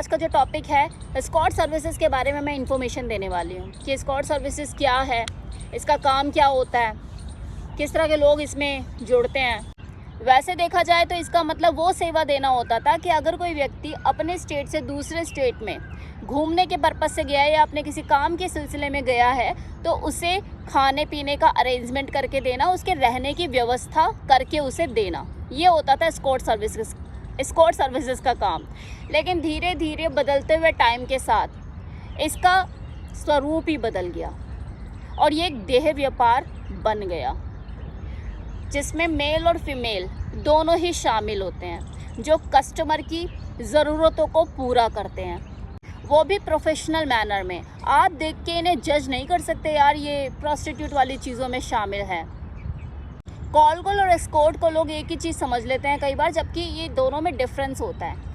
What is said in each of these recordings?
आज का जो टॉपिक है एस्कॉर्ट सर्विसेज के बारे में मैं इंफॉर्मेशन देने वाली हूँ कि एस्कॉर्ट सर्विसेज क्या है, इसका काम क्या होता है, किस तरह के लोग इसमें जुड़ते हैं। वैसे देखा जाए तो इसका मतलब वो सेवा देना होता था कि अगर कोई व्यक्ति अपने स्टेट से दूसरे स्टेट में घूमने के पर्पज़ से गया है या अपने किसी काम के सिलसिले में गया है तो उसे खाने पीने का अरेंजमेंट करके देना, उसके रहने की व्यवस्था करके उसे देना, ये होता था एस्कॉर्ट सर्विसेज का काम। लेकिन धीरे धीरे बदलते हुए टाइम के साथ इसका स्वरूप ही बदल गया और ये एक देह व्यापार बन गया जिसमें मेल और फीमेल दोनों ही शामिल होते हैं, जो कस्टमर की ज़रूरतों को पूरा करते हैं, वो भी प्रोफेशनल मैनर में। आप देख के इन्हें जज नहीं कर सकते यार ये प्रोस्टिट्यूट वाली चीज़ों में शामिल है। कॉल गर्ल और एस्कॉर्ट को लोग एक ही चीज़ समझ लेते हैं कई बार, जबकि ये दोनों में डिफरेंस होता है।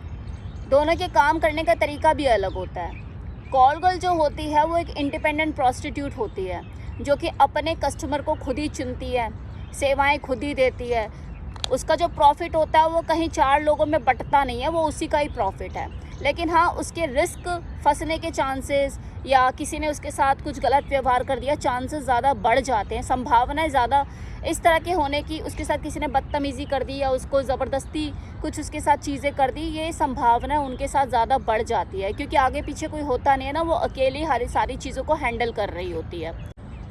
दोनों के काम करने का तरीका भी अलग होता है। कॉल गर्ल जो होती है वो एक इंडिपेंडेंट प्रोस्टिट्यूट होती है जो कि अपने कस्टमर को खुद ही चुनती है, सेवाएं खुद ही देती है। उसका जो प्रॉफिट होता है वो कहीं 4 लोगों में बंटता नहीं है, वो उसी का ही प्रॉफिट है। लेकिन हाँ, उसके रिस्क फंसने के चांसेस या किसी ने उसके साथ कुछ गलत व्यवहार कर दिया, चांसेस ज़्यादा बढ़ जाते हैं, संभावनाएं ज़्यादा इस तरह के होने की, उसके साथ किसी ने बदतमीज़ी कर दी या उसको ज़बरदस्ती कुछ उसके साथ चीज़ें कर दी, ये संभावना उनके साथ ज़्यादा बढ़ जाती है क्योंकि आगे पीछे कोई होता नहीं है ना, वो अकेली हर सारी चीज़ों को हैंडल कर रही होती है।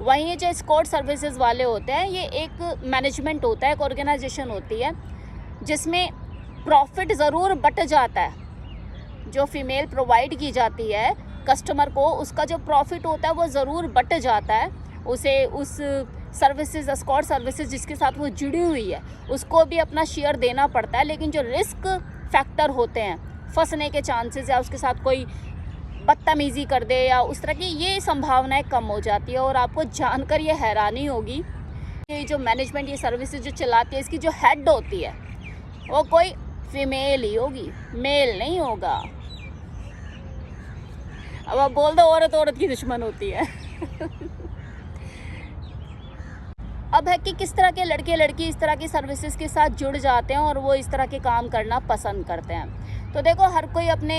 वहीं ये जो एस्कॉर्ट सर्विसेज वाले होते हैं ये एक मैनेजमेंट होता है, एक ऑर्गेनाइजेशन होती है जिसमें प्रॉफिट ज़रूर बट जाता है। जो फीमेल प्रोवाइड की जाती है कस्टमर को, उसका जो प्रॉफिट होता है वो ज़रूर बट जाता है। उसे उस सर्विसेज एस्कॉर्ट सर्विसेज जिसके साथ वो जुड़ी हुई है उसको भी अपना शेयर देना पड़ता है। लेकिन जो रिस्क फैक्टर होते हैं, फंसने के चांसेस या उसके साथ कोई बदतमीज़ी कर दे या उस तरह की, ये संभावनाएं कम हो जाती है। और आपको जानकर ये हैरानी होगी कि जो मैनेजमेंट ये सर्विसेज जो चलाती है इसकी जो हेड होती है वो कोई फीमेल ही होगी, मेल नहीं होगा। अब आप बोल दो औरत की दुश्मन होती है। अब है कि किस तरह के लड़के लड़की इस तरह की सर्विसेज के साथ जुड़ जाते हैं और वो इस तरह के काम करना पसंद करते हैं। तो देखो, हर कोई अपने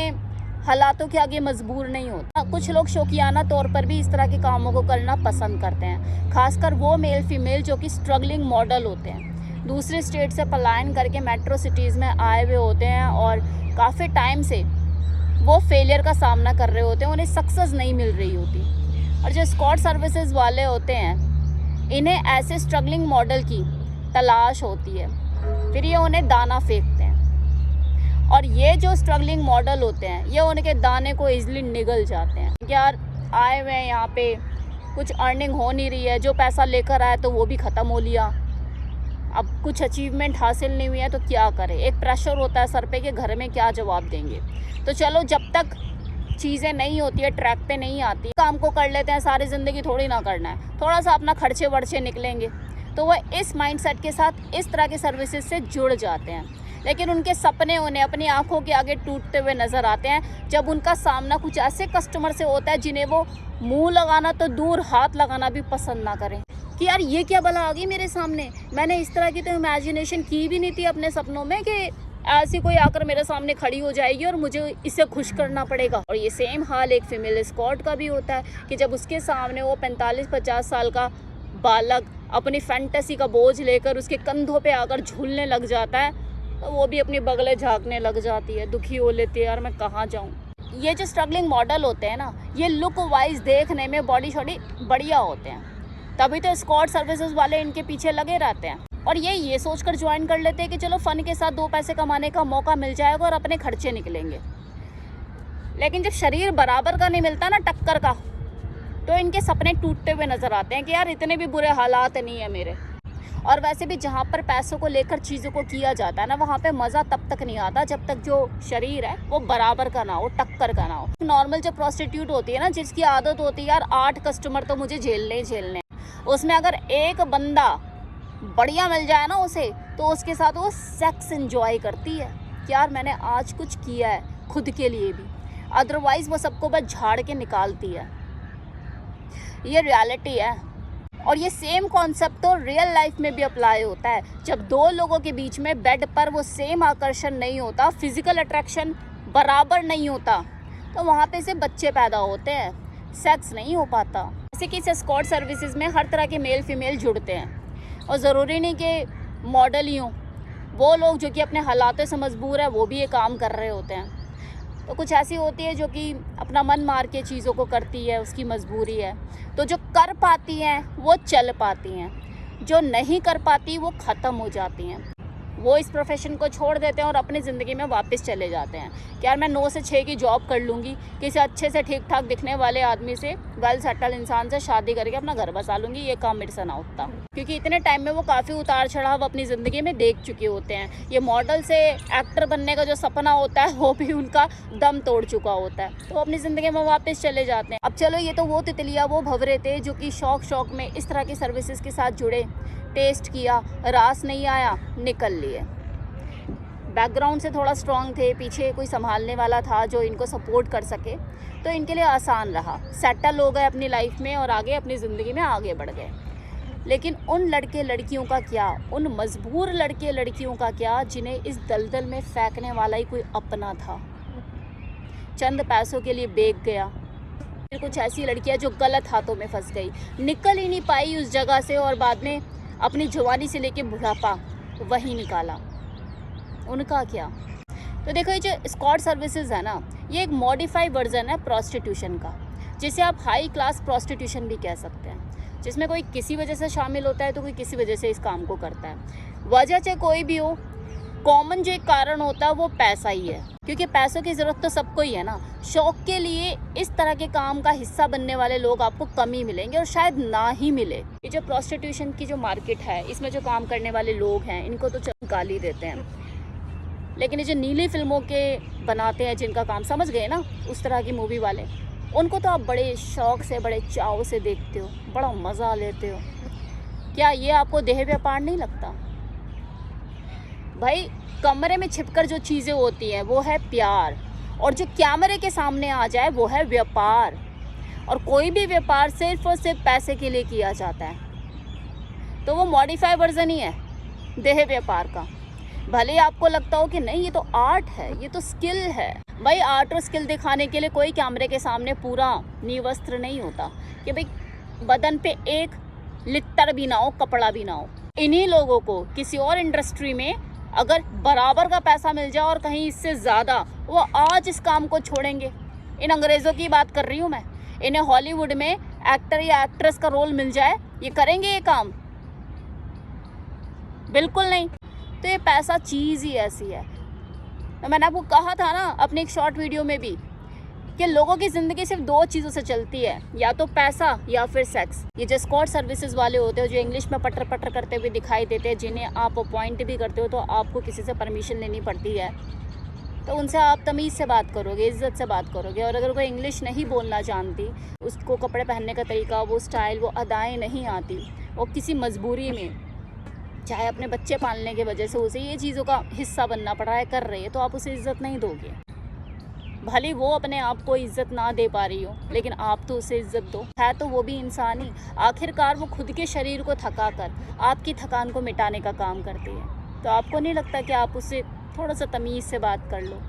हालातों के आगे मजबूर नहीं होता। कुछ लोग शौकियाना तौर पर भी इस तरह के कामों को करना पसंद करते हैं, खासकर वो मेल फीमेल जो कि स्ट्रगलिंग मॉडल होते हैं, दूसरे स्टेट से पलायन करके मेट्रो सिटीज़ में आए हुए होते हैं और काफ़ी टाइम से वो फेलियर का सामना कर रहे होते हैं, उन्हें सक्सेस नहीं मिल रही होती। और जो एस्कॉर्ट सर्विसेज वाले होते हैं इन्हें ऐसे स्ट्रगलिंग मॉडल की तलाश होती है, फिर ये उन्हें दाना फेंकते हैं और ये जो स्ट्रगलिंग मॉडल होते हैं ये उनके दाने को इजीली निगल जाते हैं। यार आए हुए हैं यहाँ पे, कुछ अर्निंग हो नहीं रही है, जो पैसा लेकर आया तो वो भी ख़त्म हो लिया, अब कुछ अचीवमेंट हासिल नहीं हुई है तो क्या करें। एक प्रेशर होता है सर पे कि घर में क्या जवाब देंगे। तो चलो, जब तक चीज़ें नहीं होती है, ट्रैक पे नहीं आती, काम को कर लेते हैं, सारी ज़िंदगी थोड़ी ना करना है, थोड़ा सा अपना खर्चे वर्चे निकलेंगे। तो वह इस माइंडसेट के साथ इस तरह के सर्विसेज से जुड़ जाते हैं। लेकिन उनके सपने उन्हें अपनी आंखों के आगे टूटते हुए नज़र आते हैं जब उनका सामना कुछ ऐसे कस्टमर से होता है जिन्हें वो मुंह लगाना तो दूर, हाथ लगाना भी पसंद ना करें कि यार ये क्या भला आ गई मेरे सामने, मैंने इस तरह की तो इमेजिनेशन की भी नहीं थी अपने सपनों में कि ऐसी कोई आकर मेरे सामने खड़ी हो जाएगी और मुझे इसे खुश करना पड़ेगा। और ये सेम हाल एक फीमेल एस्कॉर्ट का भी होता है कि जब उसके सामने वो 45-50 साल का बालक अपनी फैंटेसी का बोझ लेकर उसके कंधों पे आकर झूलने लग जाता है तो वो भी अपनी बगलें झाँकने लग जाती है, दुखी हो लेती है, यार मैं कहाँ जाऊँ। ये जो स्ट्रगलिंग मॉडल होते हैं ना, ये लुक वाइज देखने में बॉडी शॉडी बढ़िया होते हैं, तभी तो एस्कॉर्ट सर्विसेज वाले इनके पीछे लगे रहते हैं और ये सोचकर ज्वाइन कर लेते हैं कि चलो फ़न के साथ 2 पैसे कमाने का मौका मिल जाएगा और अपने खर्चे निकलेंगे। लेकिन जब शरीर बराबर का नहीं मिलता ना, टक्कर का, तो इनके सपने टूटते हुए नज़र आते हैं कि यार इतने भी बुरे हालात नहीं है मेरे। और वैसे भी जहाँ पर पैसों को लेकर चीज़ों को किया जाता है ना, वहाँ पे मज़ा तब तक नहीं आता जब तक जो शरीर है वो बराबर का ना हो, टक्कर का ना हो। नॉर्मल जो प्रोस्टिट्यूट होती है ना, जिसकी आदत होती है यार 8 कस्टमर तो मुझे झेलने, उसमें अगर एक बंदा बढ़िया मिल जाए ना उसे, तो उसके साथ वो सेक्स एंजॉय करती है कि यार मैंने आज कुछ किया है खुद के लिए भी, अदरवाइज़ वो सबको बस झाड़ के निकालती है। ये रियलिटी है और ये सेम कॉन्सेप्ट तो रियल लाइफ में भी अप्लाई होता है। जब 2 लोगों के बीच में बेड पर वो सेम आकर्षण नहीं होता, फिजिकल अट्रैक्शन बराबर नहीं होता तो वहाँ पे से बच्चे पैदा होते हैं, सेक्स नहीं हो पाता। जैसे कि इस एस्कॉर्ट सर्विसेज में हर तरह के मेल फीमेल जुड़ते हैं और ज़रूरी नहीं कि मॉडल ही हों, वो लोग जो कि अपने हालातों से मजबूर है वो भी ये काम कर रहे होते हैं। तो कुछ ऐसी होती है जो कि अपना मन मार के चीज़ों को करती है, उसकी मजबूरी है। तो जो कर पाती हैं वो चल पाती हैं, जो नहीं कर पाती वो ख़त्म हो जाती हैं। वो इस प्रोफेशन को छोड़ देते हैं और अपनी ज़िंदगी में वापस चले जाते हैं कि यार मैं 9 से 6 की जॉब कर लूँगी, किसी अच्छे से ठीक ठाक दिखने वाले आदमी से, वेल सेटल इंसान से शादी करके अपना घर बसा लूँगी, ये काम मेरे से ना होता। क्योंकि इतने टाइम में वो काफ़ी उतार चढ़ाव अपनी ज़िंदगी में देख चुके होते हैं। ये मॉडल से एक्टर बनने का जो सपना होता है वो भी उनका दम तोड़ चुका होता है, तो अपनी ज़िंदगी में वापस चले जाते हैं। अब चलो, ये तो वो तितलियाँ, वो भंवरे थे जो कि शौक में इस तरह की सर्विसेज के साथ जुड़े, टेस्ट किया, रास नहीं आया, निकल लिए। बैकग्राउंड से थोड़ा स्ट्रांग थे, पीछे कोई संभालने वाला था जो इनको सपोर्ट कर सके, तो इनके लिए आसान रहा, सेटल हो गए अपनी लाइफ में और आगे अपनी ज़िंदगी में आगे बढ़ गए। लेकिन उन लड़के लड़कियों का क्या, उन मजबूर लड़के लड़कियों का क्या जिन्हें इस दलदल में फेंकने वाला ही कोई अपना था, चंद पैसों के लिए बेच गया। फिर कुछ ऐसी लड़कियां जो गलत हाथों में फंस गई, निकल ही नहीं पाई उस जगह से और बाद में अपनी जवानी से लेके बुढ़ापा वही निकाला। उनका क्या? तो देखो, ये जो एस्कॉर्ट सर्विसेज है ना, ये एक मॉडिफाइड वर्जन है प्रोस्टिट्यूशन का, जिसे आप हाई क्लास प्रोस्टिट्यूशन भी कह सकते हैं, जिसमें कोई किसी वजह से शामिल होता है तो कोई किसी वजह से इस काम को करता है। वजह चाहे कोई भी हो, कॉमन जो एक कारण होता है वो पैसा ही है, क्योंकि पैसों की ज़रूरत तो सबको ही है ना। शौक के लिए इस तरह के काम का हिस्सा बनने वाले लोग आपको कम ही मिलेंगे और शायद ना ही मिले। ये जो प्रोस्टिट्यूशन की जो मार्केट है, इसमें जो काम करने वाले लोग हैं, इनको तो गाली देते हैं, लेकिन ये जो नीली फिल्मों के बनाते हैं, जिनका काम समझ गए ना, उस तरह की मूवी वाले, उनको तो आप बड़े शौक से, बड़े चाव से देखते हो, बड़ा मज़ा लेते हो। क्या ये आपको देह व्यापार नहीं लगता? भाई, कमरे में छिपकर जो चीज़ें होती हैं वो है प्यार, और जो कैमरे के सामने आ जाए वो है व्यापार। और कोई भी व्यापार सिर्फ और सिर्फ पैसे के लिए किया जाता है, तो वो मॉडिफाइड वर्जन ही है देह व्यापार का। भले आपको लगता हो कि नहीं, ये तो आर्ट है, ये तो स्किल है। भाई, आर्ट और स्किल दिखाने के लिए कोई कैमरे के सामने पूरा निवस्त्र नहीं होता कि भाई बदन पे एक लित्तर भी ना हो, कपड़ा भी ना हो। इन्हीं लोगों को किसी और इंडस्ट्री में अगर बराबर का पैसा मिल जाए और कहीं इससे ज़्यादा, वो आज इस काम को छोड़ेंगे। इन अंग्रेज़ों की बात कर रही हूँ मैं। इन्हें हॉलीवुड में एक्टर या एक्ट्रेस का रोल मिल जाए, ये करेंगे ये काम? बिल्कुल नहीं। तो ये पैसा चीज़ ही ऐसी है। तो मैंने आपको कहा था ना अपनी एक शॉर्ट वीडियो में भी कि लोगों की ज़िंदगी सिर्फ 2 चीज़ों से चलती है, या तो पैसा या फिर सेक्स। ये जो एस्कॉर्ट सर्विसेज वाले होते हैं, जो इंग्लिश में पटर पटर करते हुए दिखाई देते हैं, जिन्हें आप अपॉइंट भी करते हो तो आपको किसी से परमिशन लेनी पड़ती है, तो उनसे आप तमीज़ से बात करोगे, इज़्ज़त से बात करोगे। और अगर कोई इंग्लिश नहीं बोलना जानती, उसको कपड़े पहनने का तरीका, वो स्टाइल, वो अदाएँ नहीं आती, वो किसी मजबूरी में, चाहे अपने बच्चे पालने की वजह से उसे ये चीज़ों का हिस्सा बनना पड़ रहा है, कर रही है, तो आप उसे इज़्ज़त नहीं दोगे। भले वो अपने आप को इज़्ज़त ना दे पा रही हो, लेकिन आप तो उसे इज़्ज़त दो। है तो वो भी इंसान ही। आखिरकार वो खुद के शरीर को थका कर आपकी थकान को मिटाने का काम करती है। तो आपको नहीं लगता कि आप उससे थोड़ा सा तमीज़ से बात कर लो,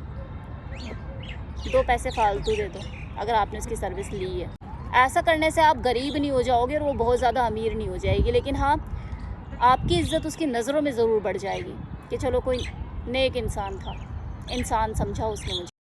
2 पैसे फालतू दे दो अगर आपने उसकी सर्विस ली है? ऐसा करने से आप गरीब नहीं हो जाओगे और वो बहुत ज़्यादा अमीर नहीं हो जाएगी, लेकिन हाँ, आपकी इज़्ज़त उसकी नज़रों में ज़रूर बढ़ जाएगी कि चलो कोई नेक इंसान था, इंसान समझा उसने मुझे।